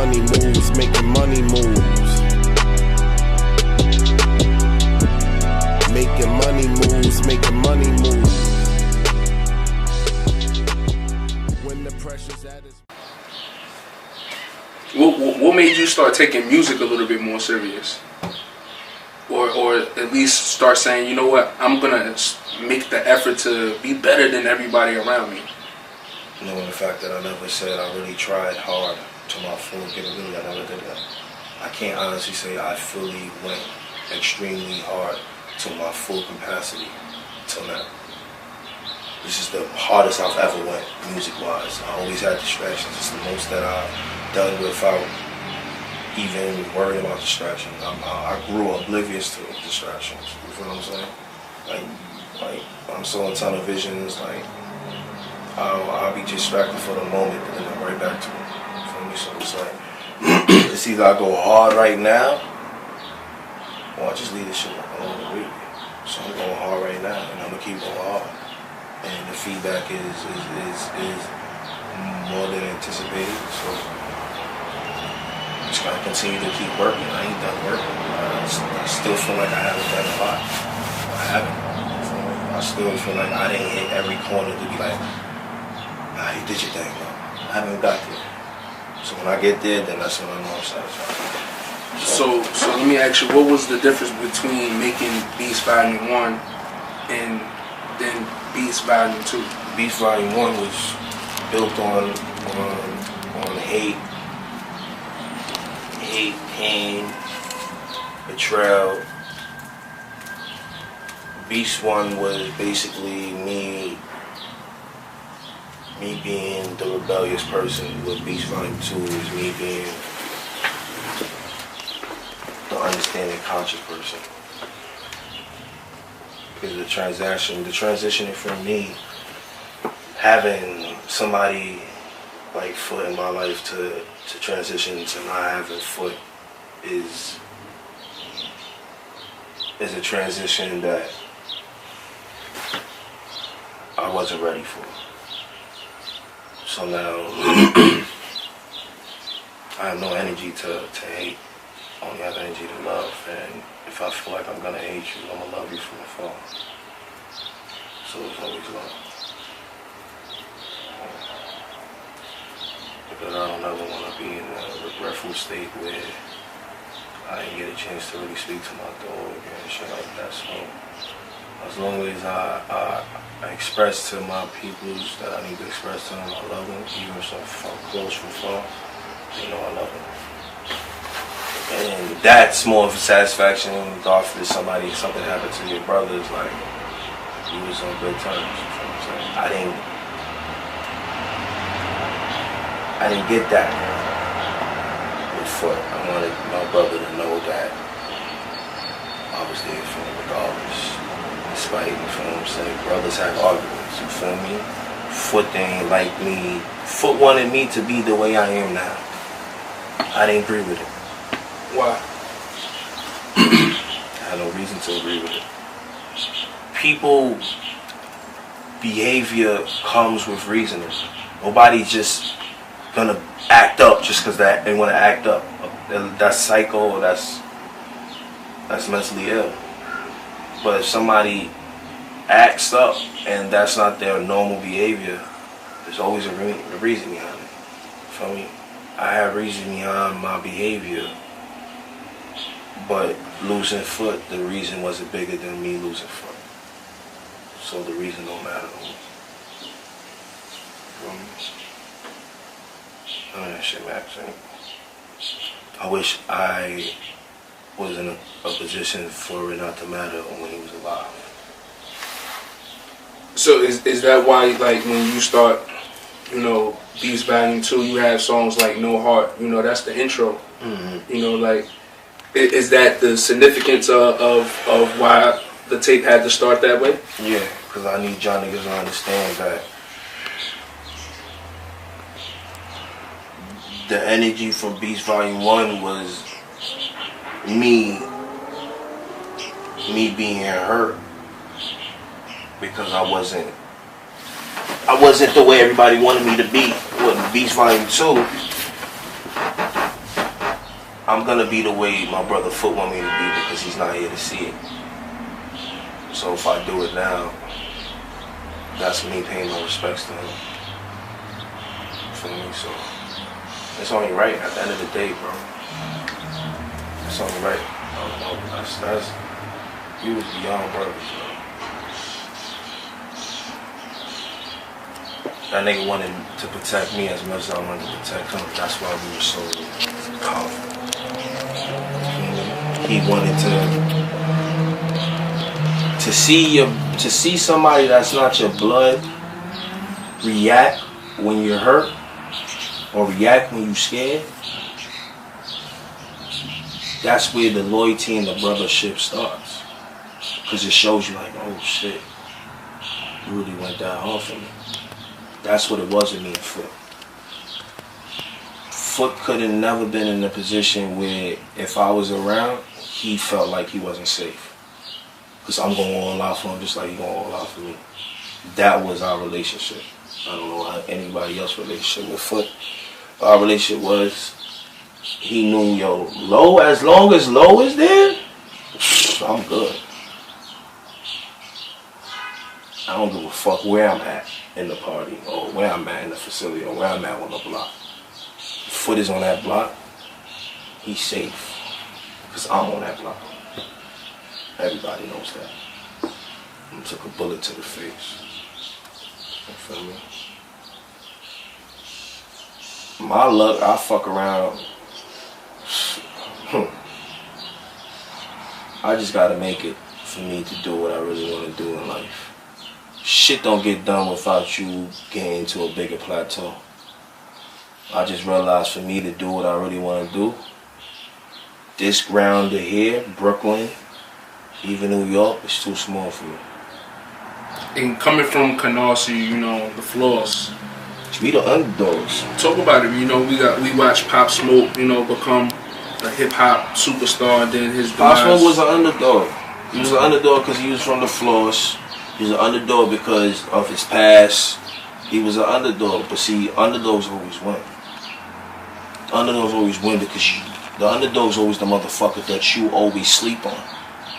money moves, making money moves. Making money moves, making money moves. When the pressure's at its... What made you start taking music a little bit more serious? Or at least start saying, you know what, I'm gonna make the effort to be better than everybody around me? Knowing the fact that I never said I really tried hard to my full capability, I never did that. I can't honestly say I fully went extremely hard to my full capacity till now. This is the hardest I've ever went, music-wise. I always had distractions. It's the most that I've done without even worrying about distractions. I grew oblivious to distractions. You feel what I'm saying? Like I'm so on televisions, like I'll be distracted for the moment, but then I'm right back to it. You feel me? So it's like it's either I go hard right now, or I just leave this shit alone the week. So I'm going hard right now, and I'm gonna keep going hard. And the feedback is more than anticipated. So I'm just gonna continue to keep working. I ain't done working. I still feel like I haven't done a lot. I haven't. I still feel like I didn't hit every corner to be like, nah, you did your thing. No, I haven't got there. So when I get there, then that's when I know I'm satisfied. So let me ask you, what was the difference between making B.E.A.S.T Volume 1 and then B.E.A.S.T Volume 2? B.E.A.S.T Volume 1 was built on hate, pain, betrayal. B.E.A.S.T 1 was basically me being the rebellious person. With B.E.A.S.T Volume 2 is me being the understanding, conscious person. Because the transitioning from me having somebody like Foot in my life to transition to not having Foot is a transition that I wasn't ready for. So now I have no energy to hate. I only have energy to love, and if I feel like I'm gonna hate you, I'm gonna love you from afar. So it's always love. Because I don't ever want to be in a regretful state where I didn't get a chance to really speak to my dog and shit like that. So as long as I express to my peoples that I need to express to them, I love them, even if I'm close from far, they know I love them. And that's more of a satisfaction. God forbid something happened to your brothers, like you was on good terms. You know what I'm saying? I didn't get that with Foot. I wanted my brother to know that I was there for him regardless. Despite, you feel what I'm saying? Brothers have arguments, you feel me? Foot didn't like me. Foot wanted me to be the way I am now. I didn't agree with it. Why? I had no reason to agree with it. People behavior comes with reasoning. Nobody's just gonna act up just because they want to act up. That's psycho, or that's mentally ill. But if somebody acts up and that's not their normal behavior, there's always a reason behind it. Feel me? I have reason behind my behavior, but losing Foot, the reason wasn't bigger than me losing Foot. So the reason don't matter no more. Feel me? None of that shit matters. I wish I was in a position for it not to matter when he was alive. So is that why, like, when you start, you know, B.E.A.S.T Volume 2, you have songs like No Heart, you know, that's the intro. Mm-hmm. You know, like, is that the significance of why the tape had to start that way? Yeah, because I need y'all niggas to understand that the energy from B.E.A.S.T Volume 1 was me being hurt because I wasn't the way everybody wanted me to be. With B.E.A.S.T Volume 2, I'm gonna be the way my brother Foot want me to be because he's not here to see it. So if I do it now, that's me paying my respects to him. You feel me? So it's only right at the end of the day, bro. It's only right. I don't know. That's you was beyond brothers, bro. That nigga wanted to protect me as much as I wanted to protect him. That's why we were so confident. He wanted to see somebody that's not your blood react when you're hurt or react when you're scared. That's where the loyalty and the brothership starts. Because it shows you like, oh shit, you really went that hard for me. That's what it was with me and Foot. Foot could have never been in a position where if I was around, he felt like he wasn't safe. Because I'm going all out for him just like he's going all out for me. That was our relationship. I don't know how anybody else's relationship with Foot. Our relationship was, he knew, yo, Low, as long as Low is there, I'm good. I don't give a fuck where I'm at in the party or where I'm at in the facility or where I'm at on the block. Foot is on that block, he's safe. Because I'm on that block. Everybody knows that. I took a bullet to the face. You feel me? My luck, I fuck around. I just gotta make it for me to do what I really want to do in life. Shit don't get done without you getting to a bigger plateau. I just realized for me to do what I really want to do, this ground here, Brooklyn, even New York, is too small for me. And coming from Canarsie, you know, the floors. We the underdogs. Talk about it. You know, we watched Pop Smoke, you know, become a hip hop superstar, and then his Pop Smoke was an underdog. He was an underdog because he was from the floors. He was an underdog because of his past. He was an underdog, but see, underdogs always win. Underdogs always win because the underdog's always the motherfucker that you always sleep on.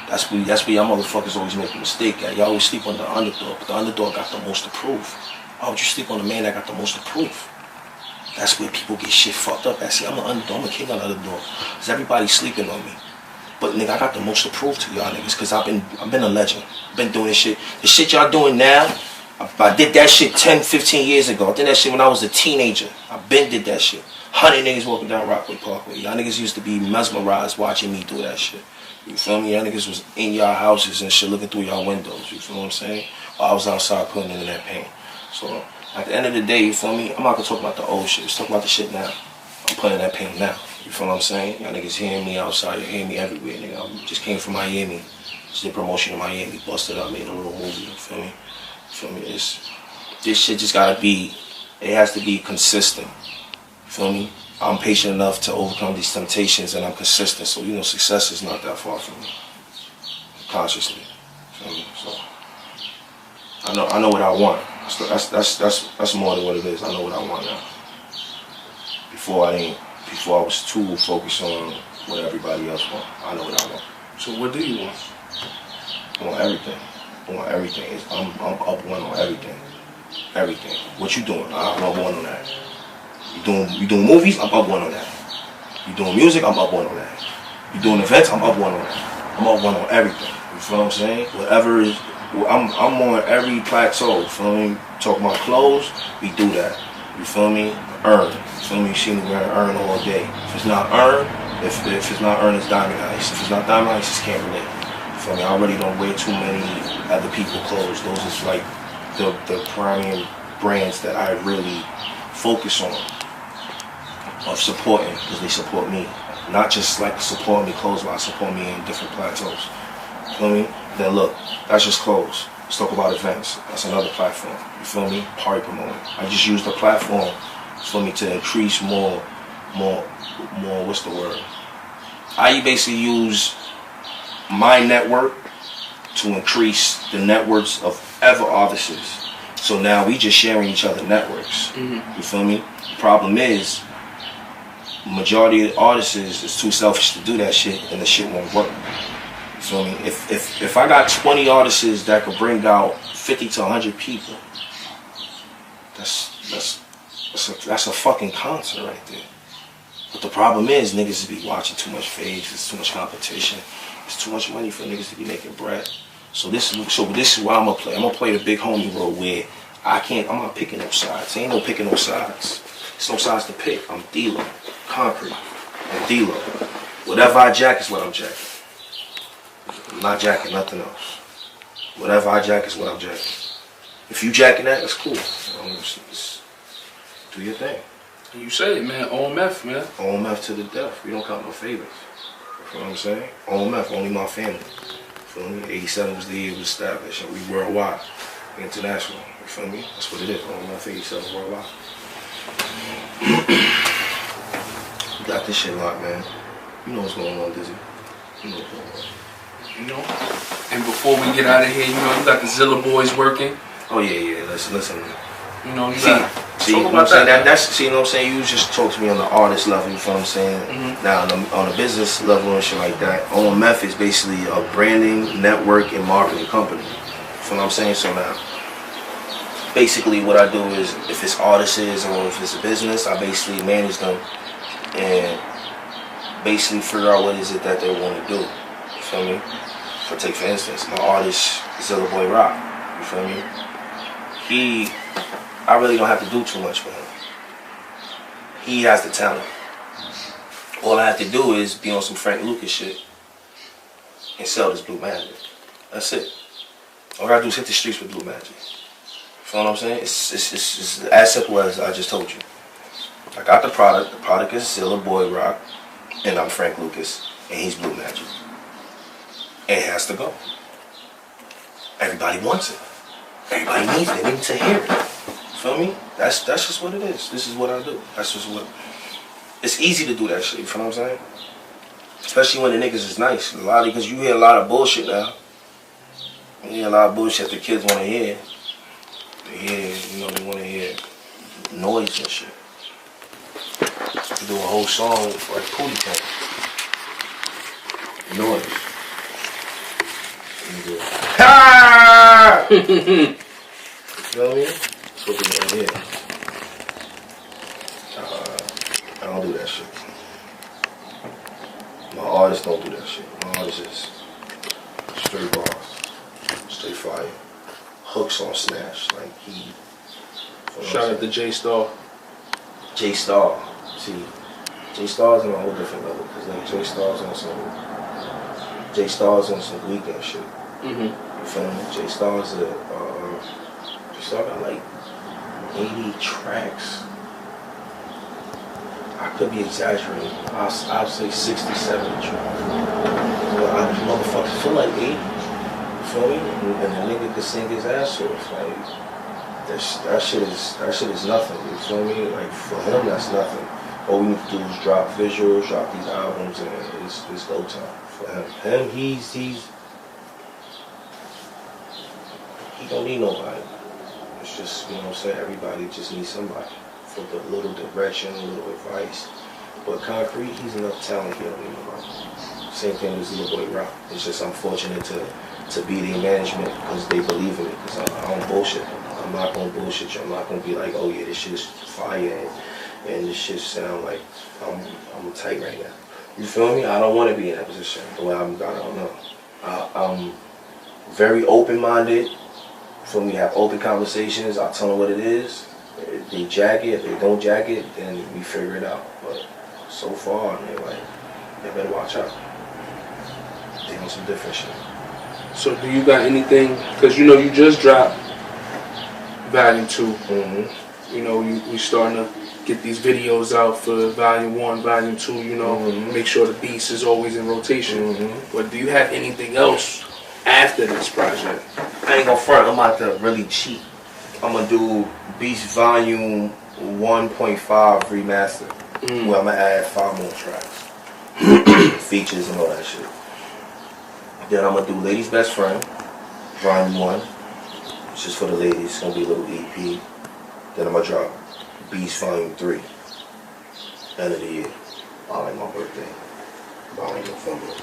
That's where y'all motherfuckers always make a mistake at. Y'all always sleep on the underdog, but the underdog got the most to prove. Why would you sleep on the man that got the most to prove? That's where people get shit fucked up. See, I'm an underdog, I'm a king of the underdog. Because everybody's sleeping on me. But nigga, I got the most to prove to y'all niggas because I've been a legend. I've been doing this shit. The shit y'all doing now, I did that shit 10, 15 years ago. I did that shit when I was a teenager. I been did that shit. 100 niggas walking down Rockaway Parkway. Y'all niggas used to be mesmerized watching me do that shit. You feel me? Y'all niggas was in y'all houses and shit looking through y'all windows. You feel what I'm saying? Or I was outside putting in that paint. So at the end of the day, you feel me? I'm not gonna talk about the old shit. Let's talk about the shit now. I'm putting that paint now. You feel what I'm saying? Y'all niggas hearing me outside. You hearing me everywhere, nigga. I just came from Miami. Just did promotion in Miami. Busted up, made a little movie. You feel me? You feel me? This shit just gotta be, it has to be consistent. You feel me? I'm patient enough to overcome these temptations and I'm consistent. So, you know, success is not that far from me. Consciously. You feel me? So, I know what I want. That's more than what it is. I know what I want now. Before I was too focused on what everybody else want. I know what I want. So what do you want? I want everything. I want everything. I'm up one on everything. Everything. What you doing? I'm up one on that. You doing movies? I'm up one on that. You doing music? I'm up one on that. You doing events? I'm up one on that. I'm up one on everything. You feel what I'm saying? Whatever is, I'm on every plateau. You feel me? Talk about clothes, we do that. You feel me? Earn. You feel me? You see me wearing earn all day. If it's not earn, if it's not earn, it's diamond ice. If it's not diamond ice, it's can't relate. You feel me? I already don't wear too many other people's clothes. Those is like the premium brands that I really focus on of supporting because they support me. Not just like support me clothes-wise, support me in different plateaus. You feel me? Then look, that's just clothes. Let's talk about events. That's another platform. You feel me? Party promoting. I just use the platform for me to increase more, what's the word? I basically use my network to increase the networks of other artists. So now we just sharing each other networks. Mm-hmm. You feel me? The problem is, majority of the artists is too selfish to do that shit, and the shit won't work. You feel me? If I got 20 artists that could bring out 50 to 100 people, that's a fucking concert right there. But the problem is niggas be watching too much Faves. There's too much competition. There's too much money for niggas to be making bread. So this is why I'm gonna play. I'm gonna play the big homie role where I'm not picking no sides. Ain't no picking no sides. There's no sides to pick. I'm D-Lo, concrete. I'm D-Lo. Whatever I jack is what I'm jacking. I'm not jacking nothing else. Whatever I jack is what I'm jacking. If you jacking that, that's cool. Just do your thing. You say it, man. Own meth, man. Own meth to the death. We don't count no favors. You know what I'm saying? Own meth, only my family. You feel me? 87 was the year it was established. And we worldwide. International. You feel me? That's what it is. Own meth, 87 worldwide. You got this shit locked, man. You know what's going on, Dizzy. You know what's going on. You know? And before we get out of here, you know, you got the Zilla boys working. Oh, yeah. Listen. You know, you See, got... you know what I'm saying? That's you know what I'm saying? You just talk to me on the artist level, you feel what I'm saying? Mm-hmm. Now, on the business level and shit like that, Own Meth is basically a branding, network, and marketing company. You feel what I'm saying? So now, basically what I do is, if it's artists or if it's a business, I basically manage them and basically figure out what is it that they want to do. You feel me? Take for instance, my artist, Zilla Boy Rock. You feel me? I really don't have to do too much with him. He has the talent. All I have to do is be on some Frank Lucas shit and sell this Blue Magic. That's it. All I gotta do is hit the streets with Blue Magic. You feel what I'm saying? It's as simple as I just told you. I got the product. The product is Zilla Boy Rock, and I'm Frank Lucas, and he's Blue Magic. And it has to go. Everybody wants it. Everybody needs it. They need to hear it. Feel me? That's just what it is. This is what I do. That's just what. It's easy to do that shit. You feel what I'm saying? Especially when the niggas is nice. Because you hear a lot of bullshit now. You hear a lot of bullshit the kids want to hear. They want to hear noise and shit. You do a whole song like Cootie Cat. Noise. Ha! You know what I mean? That's what they want to hear. I don't do that shit. My artists don't do that shit. My artists is straight bars, straight fire, hooks on snatch, like he. Shout out to J-Star. J-Star. See, J-Star's on a whole different level because like J-Star's on some weekend shit. Mm-hmm. You feel me? J-Star's J-Star got like 80 tracks. I could be exaggerating. I'll say 60, 70 tracks. But motherfuckers feel like 80. You feel me? And the nigga could sing his ass off. Like that shit is nothing. You feel me? Like for him, that's nothing. All we need to do is drop visuals, drop these albums, and it's go time for him. He don't need nobody. It's just, you know what I'm saying, everybody just needs somebody for the little direction, a little advice. But Concrete, he's enough talent, he don't need nobody. Same thing with Zilla Boy Rock. It's just I'm fortunate to be their management because they believe in it. Because I don't bullshit. I'm not gonna bullshit you. I'm not gonna be like, oh yeah, this shit is fire and this shit sound like I'm tight right now. You feel me? I don't want to be in that position. The way I don't know. I'm very open-minded. So we have open conversations. I tell them what it is. If they jag it, if they don't jag it, then we figure it out. But so far, they're like, they better watch out. They on some different shit. So do you got anything? Because you know you just dropped Volume 2. Mm-hmm. You know we starting to get these videos out for Volume 1, Volume 2. You know, make sure the beats is always in rotation. Mm-hmm. But do you have anything else after this project? I ain't gonna front, I'm about to really cheat. I'm gonna do B.E.A.S.T Volume 1.5 remaster. Where I'm gonna add 5 more tracks. Features and all that shit. Then I'm gonna do Lady's Best Friend, Volume 1. It's just for the ladies, it's gonna be a little EP. Then I'm gonna drop B.E.A.S.T Volume 3. End of the year. like my birthday. About in November.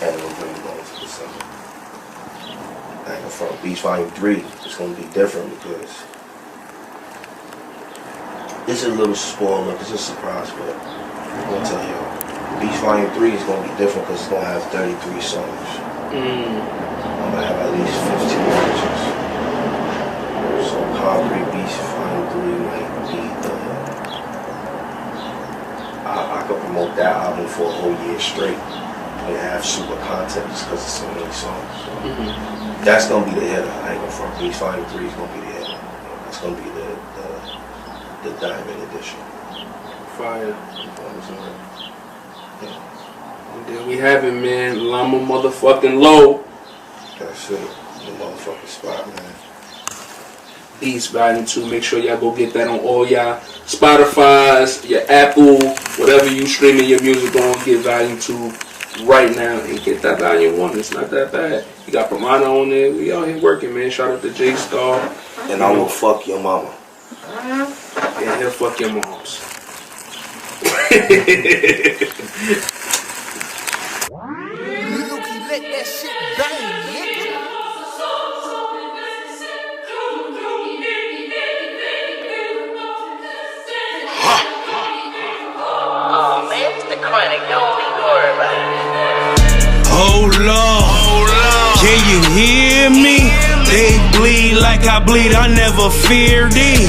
And November going to December. I ain't gonna front. B.E.A.S.T Volume 3 is gonna be different because it's a little spoiler, it's a surprise, but I'm gonna tell y'all. B.E.A.S.T Volume 3 is gonna be different because it's gonna have 33 songs. I'm gonna have at least 15 verses. So Concrete B.E.A.S.T Volume 3 might be I could promote that album for a whole year straight and have super content just because it's so many songs. So that's gonna be the hitter. I ain't gonna front. B.E.A.S.T Volume 3 is gonna be the hitter. That's gonna be the diamond edition. Fire. Yeah. And there we have it, man. Lama motherfucking Low. That's it. The motherfucking spot, man. B.E.A.S.T Volume 2. Make sure y'all go get that on all y'all Spotify's, your Apple, whatever you streaming your music on. Get Volume 2 right now and get that Volume 1. It's not that bad. You got Pramana on there. We out here working, man. Shout out to J Star. And I will fuck your mama. Yeah, he'll fuck your moms. Let that shit bang, nigga. Oh man, it's the chronic. Don't even worry about it. Hold on, can you hear me? They bleed like I bleed, I never fear thee.